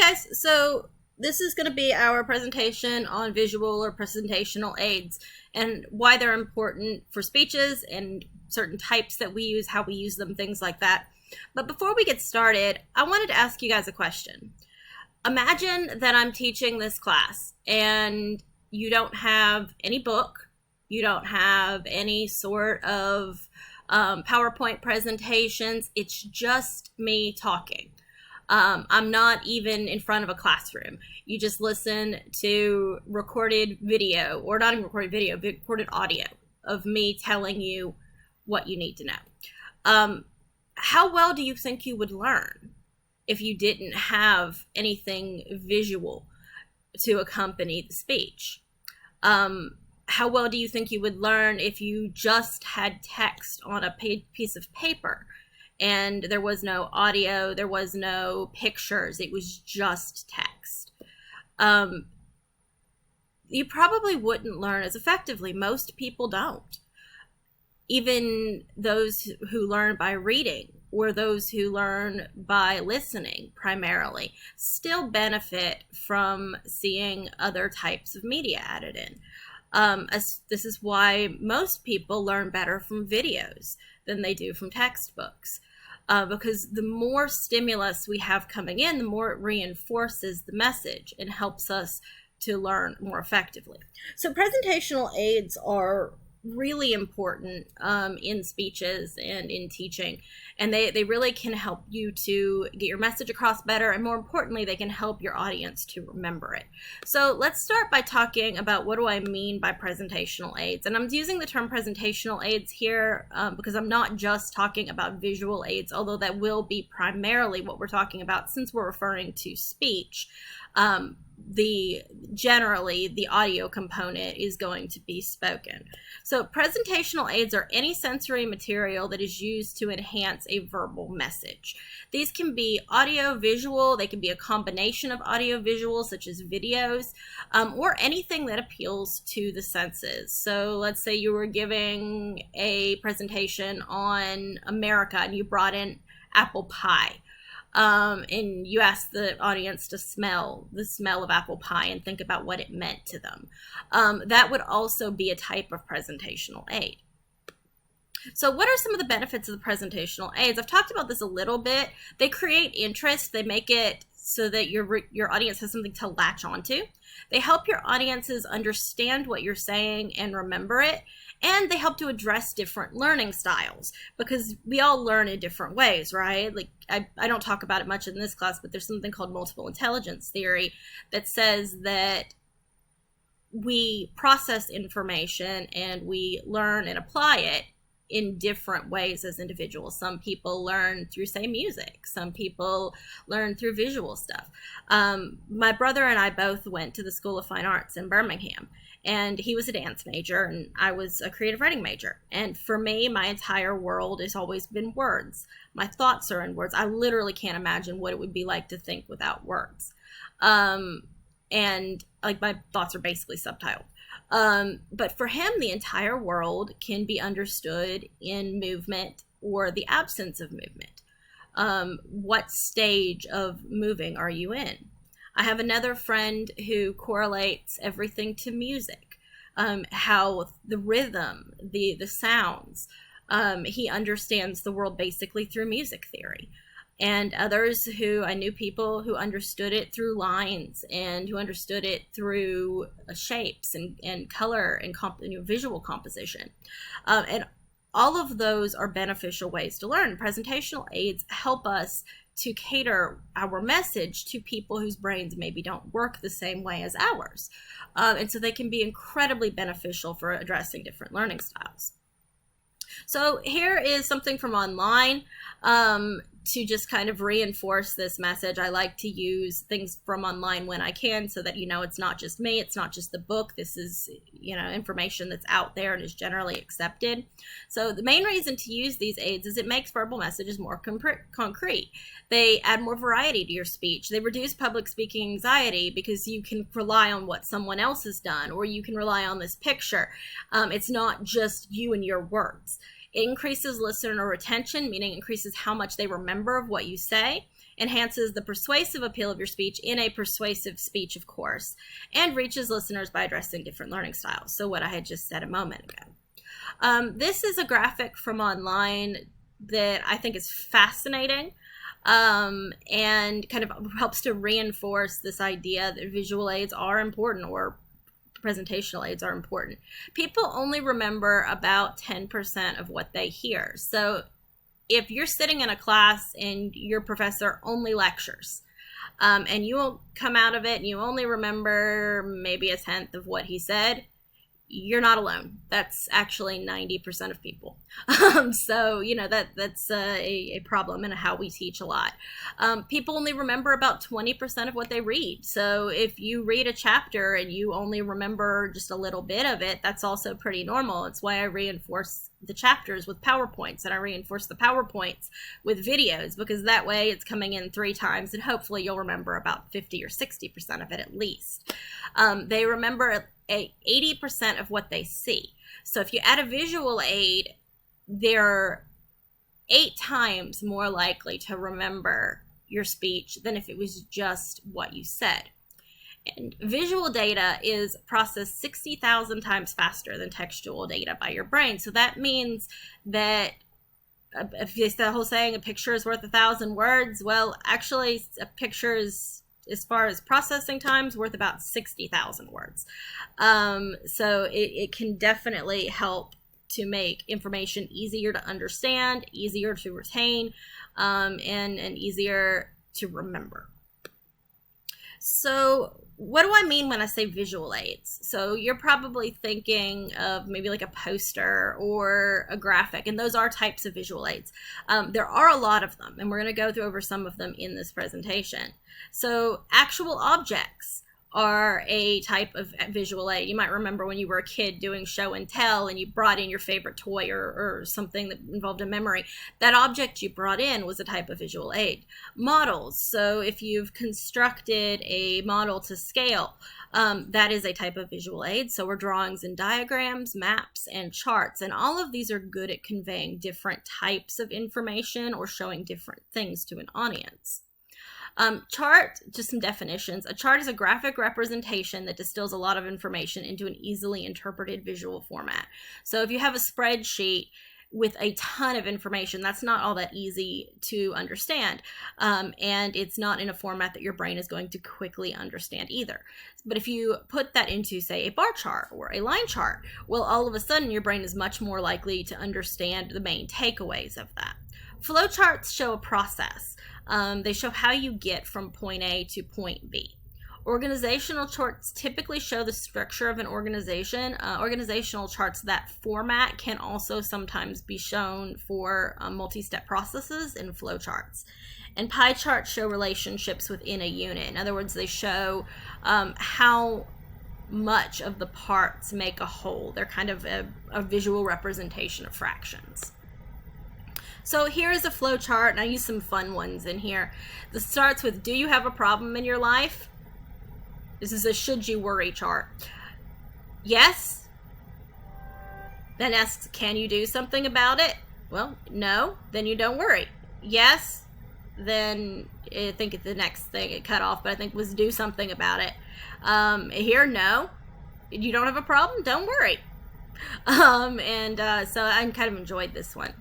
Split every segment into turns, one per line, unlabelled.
guys, so this is going to be our presentation on visual or presentational aids and why they're important for speeches and certain types that we use, how we use them, things like that. But before we get started, I wanted to ask you guys a question. Imagine that I'm teaching this class and you don't have any book, you don't have any sort of PowerPoint presentations, it's just me talking. I'm not even in front of a classroom. You just listen to recorded video, or not even recorded video, but recorded audio of me telling you what you need to know. How well do you think you would learn if you didn't have anything visual to accompany the speech? How well do you think you would learn if you just had text on a piece of paper and there was no audio, there was no pictures, it was just text? You probably wouldn't learn as effectively. Most people don't. Even those who learn by reading or those who learn by listening primarily still benefit from seeing other types of media added in. This is why most people learn better from videos than they do from textbooks. Because the more stimulus we have coming in, the more it reinforces the message and helps us to learn more effectively. So presentational aids are really important in speeches and in teaching, and they really can help you to get your message across better, and more importantly, they can help your audience to remember it. So let's start by talking about what do I mean by presentational aids. And I'm using the term presentational aids here because I'm not just talking about visual aids, although that will be primarily what we're talking about since we're referring to speech. Generally the audio component is going to be spoken. So presentational aids are any sensory material that is used to enhance a verbal message. These can be audio, visual, they can be a combination of audio, visual, such as videos, or anything that appeals to the senses. So let's say you were giving a presentation on America and you brought in apple pie. And you ask the audience to smell the smell of apple pie and think about what it meant to them. That would also be a type of presentational aid. So what are some of the benefits of the presentational aids? I've talked about this a little bit. They create interest. They make it so that your audience has something to latch onto. They help your audiences understand what you're saying and remember it. And they help to address different learning styles because we all learn in different ways, right? Like I don't talk about it much in this class, but there's something called multiple intelligence theory that says that we process information and we learn and apply it in different ways as individuals. Some people learn through, say, music. Some people learn through visual stuff. My brother and I both went to the School of Fine Arts in Birmingham, and he was a dance major and I was a creative writing major. And for me, my entire world has always been words. My thoughts are in words. I literally can't imagine what it would be like to think without words. And like my thoughts are basically subtitled. But for him, the entire world can be understood in movement or the absence of movement. What stage of moving are you in? I have another friend who correlates everything to music, how the rhythm, the sounds. He understands the world basically through music theory. And others who I knew people who understood it through lines and who understood it through shapes and color and visual composition. And all of those are beneficial ways to learn. Presentational aids help us to cater our message to people whose brains maybe don't work the same way as ours. And so they can be incredibly beneficial for addressing different learning styles. So here is something from online to just kind of reinforce this message. I like to use things from online when I can so that, it's not just me, it's not just the book. This is, information that's out there and is generally accepted. So the main reason to use these aids is it makes verbal messages more concrete. They add more variety to your speech. They reduce public speaking anxiety because you can rely on what someone else has done, or you can rely on this picture. It's not just you and your words. It increases listener retention, meaning increases how much they remember of what you say. enhances the persuasive appeal of your speech in a persuasive speech, of course, and reaches listeners by addressing different learning styles. So what I had just said a moment ago. This is a graphic from online that I think is fascinating, and kind of helps to reinforce this idea that visual aids are important, or presentational aids are important. People only remember about 10% of what they hear. So if you're sitting in a class and your professor only lectures, and you will come out of it and you only remember maybe a tenth of what he said, you're not alone. That's actually 90% of people. So, you know, that's a problem in how we teach a lot. People only remember about 20% of what they read. So if you read a chapter and you only remember just a little bit of it, that's also pretty normal. It's why I reinforce the chapters with PowerPoints, and I reinforce the PowerPoints with videos, because that way it's coming in 3 times and hopefully you'll remember about 50 or 60% of it at least. They remember 80% of what they see. So if you add a visual aid, they're 8 times more likely to remember your speech than if it was just what you said. And visual data is processed 60,000 times faster than textual data by your brain. So that means that if it's the whole saying, a picture is worth 1,000 words, well, actually a picture is, as far as processing times, worth about 60,000 words. So it can definitely help to make information easier to understand, easier to retain, and easier to remember. So what do I mean when I say visual aids? So you're probably thinking of maybe like a poster or a graphic, and those are types of visual aids. There are a lot of them, and we're going to go through over some of them in this presentation. So actual objects are a type of visual aid. You might remember when you were a kid doing show and tell and you brought in your favorite toy or something that involved a memory. That object you brought in was a type of visual aid. Models, so if you've constructed a model to scale, that is a type of visual aid. So we're drawings and diagrams, maps, and charts, and all of these are good at conveying different types of information or showing different things to an audience. Chart, just some definitions. A chart is a graphic representation that distills a lot of information into an easily interpreted visual format. So if you have a spreadsheet with a ton of information, that's not all that easy to understand. And it's not in a format that your brain is going to quickly understand either. But if you put that into, say, a bar chart or a line chart, well, all of a sudden your brain is much more likely to understand the main takeaways of that. Flowcharts show a process. They show how you get from point A to point B. Organizational charts typically show the structure of an organization. Organizational charts, that format, can also sometimes be shown for multi-step processes in flowcharts. And pie charts show relationships within a unit. In other words, they show how much of the parts make a whole. They're kind of a visual representation of fractions. So here is a flow chart, and I use some fun ones in here. This starts with, do you have a problem in your life? This is a should you worry chart. Yes. Then asks, can you do something about it? Well, no, then you don't worry. Yes, then I think the next thing it cut off, but I think was do something about it. Here, no, you don't have a problem, don't worry. So I kind of enjoyed this one.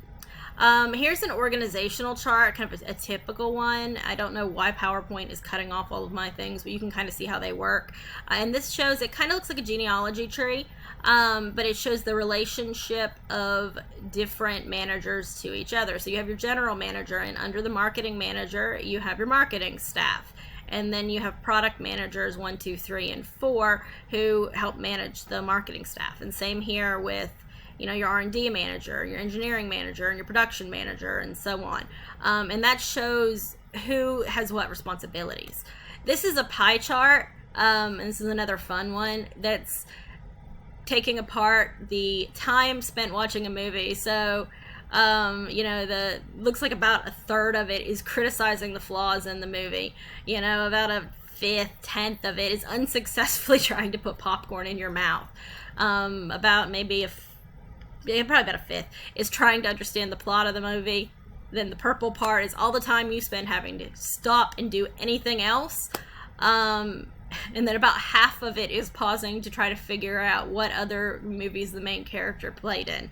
Here's an organizational chart, kind of a typical one. I don't know why PowerPoint is cutting off all of my things, but you can kind of see how they work. And this shows, it kind of looks like a genealogy tree, but it shows the relationship of different managers to each other. So you have your general manager, and under the marketing manager, you have your marketing staff. And then you have product managers 1, 2, 3, and 4 who help manage the marketing staff. And same here with your R&D manager, your engineering manager, and your production manager, and so on. And that shows who has what responsibilities. This is a pie chart, and this is another fun one that's taking apart the time spent watching a movie. So, looks like about a third of it is criticizing the flaws in the movie. About a fifth, tenth of it is unsuccessfully trying to put popcorn in your mouth. About maybe probably about a fifth is trying to understand the plot of the movie. Then the purple part is all the time you spend having to stop and do anything else. And then about half of it is pausing to try to figure out what other movies the main character played in.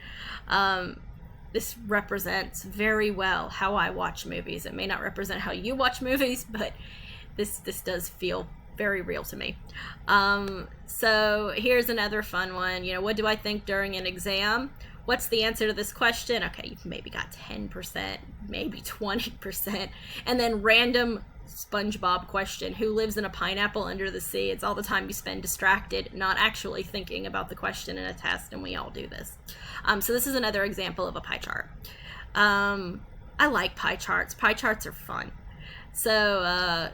This represents very well how I watch movies. It may not represent how you watch movies, but this does feel very real to me. So here's another fun one. You know, what do I think during an exam? What's the answer to this question? Okay, you've maybe got 10%, maybe 20%. And then random SpongeBob question. Who lives in a pineapple under the sea? It's all the time you spend distracted, not actually thinking about the question in a test, and we all do this. So this is another example of a pie chart. I like pie charts. Pie charts are fun. So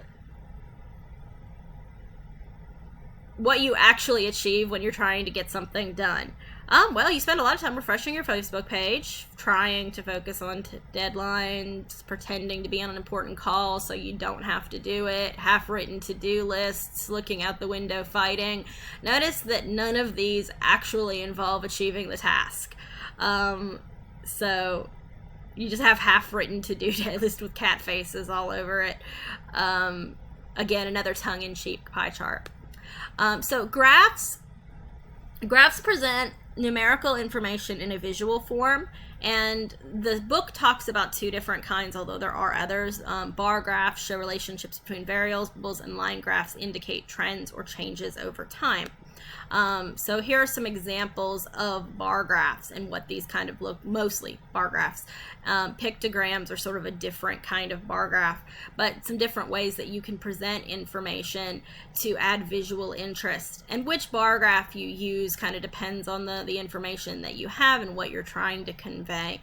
what you actually achieve when you're trying to get something done. Well, you spend a lot of time refreshing your Facebook page, trying to focus on deadlines, pretending to be on an important call so you don't have to do it, half-written to-do lists, looking out the window, fighting. Notice that none of these actually involve achieving the task. So you just have half-written to-do list with cat faces all over it. Again, another tongue-in-cheek pie chart. So graphs present numerical information in a visual form, and the book talks about two different kinds, although there are others. Bar graphs show relationships between variables, and line graphs indicate trends or changes over time. So here are some examples of bar graphs and what these kind of look, mostly bar graphs. Pictograms are sort of a different kind of bar graph, but some different ways that you can present information to add visual interest. And which bar graph you use kind of depends on the information that you have and what you're trying to convey.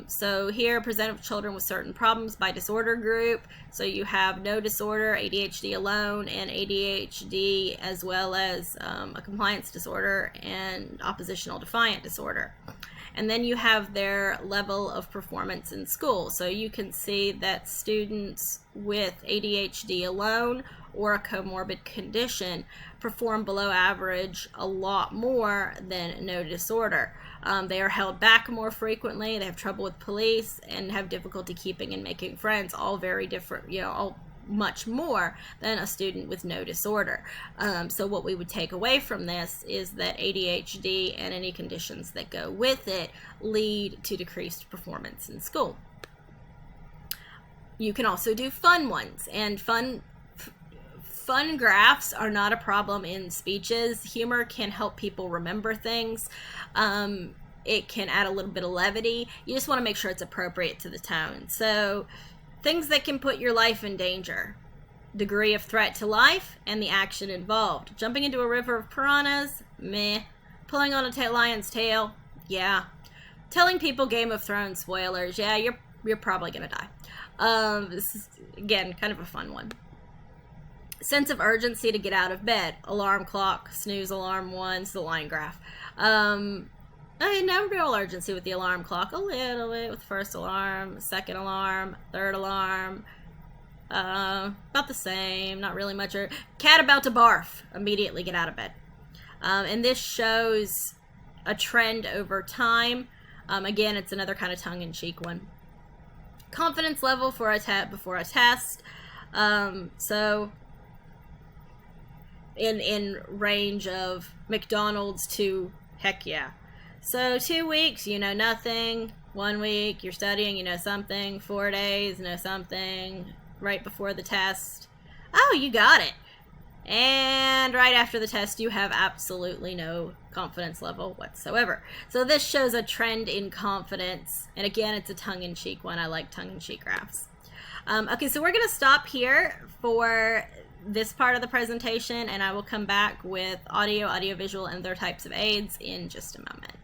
So here, present children with certain problems by disorder group. So you have no disorder, ADHD alone, and ADHD, as well as a compliance disorder and oppositional defiant disorder. And then you have their level of performance in school. So you can see that students with ADHD alone or a comorbid condition perform below average a lot more than no disorder. They are held back more frequently, they have trouble with police, and have difficulty keeping and making friends, all very different, you know, all much more than a student with no disorder. So what we would take away from this is that ADHD and any conditions that go with it lead to decreased performance in school. You can also do fun ones, and fun graphs are not a problem in speeches. Humor can help people remember things. It can add a little bit of levity. You just want to make sure it's appropriate to the tone. So things that can put your life in danger: degree of threat to life and the action involved. Jumping into a river of piranhas, meh. Pulling on a lion's tail, yeah. Telling people Game of Thrones spoilers, yeah, you're probably gonna die. This is, again, kind of a fun one. Sense of urgency to get out of bed. Alarm clock, snooze alarm, one's the line graph. No real urgency with the alarm clock. A little bit with first alarm, second alarm, third alarm. About the same, not really much. Cat about to barf, immediately get out of bed. And this shows a trend over time. Again, it's another kind of tongue-in-cheek one. Confidence level for before a test. So in range of McDonald's to heck yeah. So 2 weeks, you know nothing. 1 week, you're studying, you know something. 4 days, know something. Right before the test, oh, you got it. And right after the test, you have absolutely no confidence level whatsoever. So this shows a trend in confidence. And again, it's a tongue-in-cheek one. I like tongue-in-cheek graphs. Okay, so we're going to stop here for this part of the presentation, and I will come back with audio, audiovisual, and other types of aids in just a moment.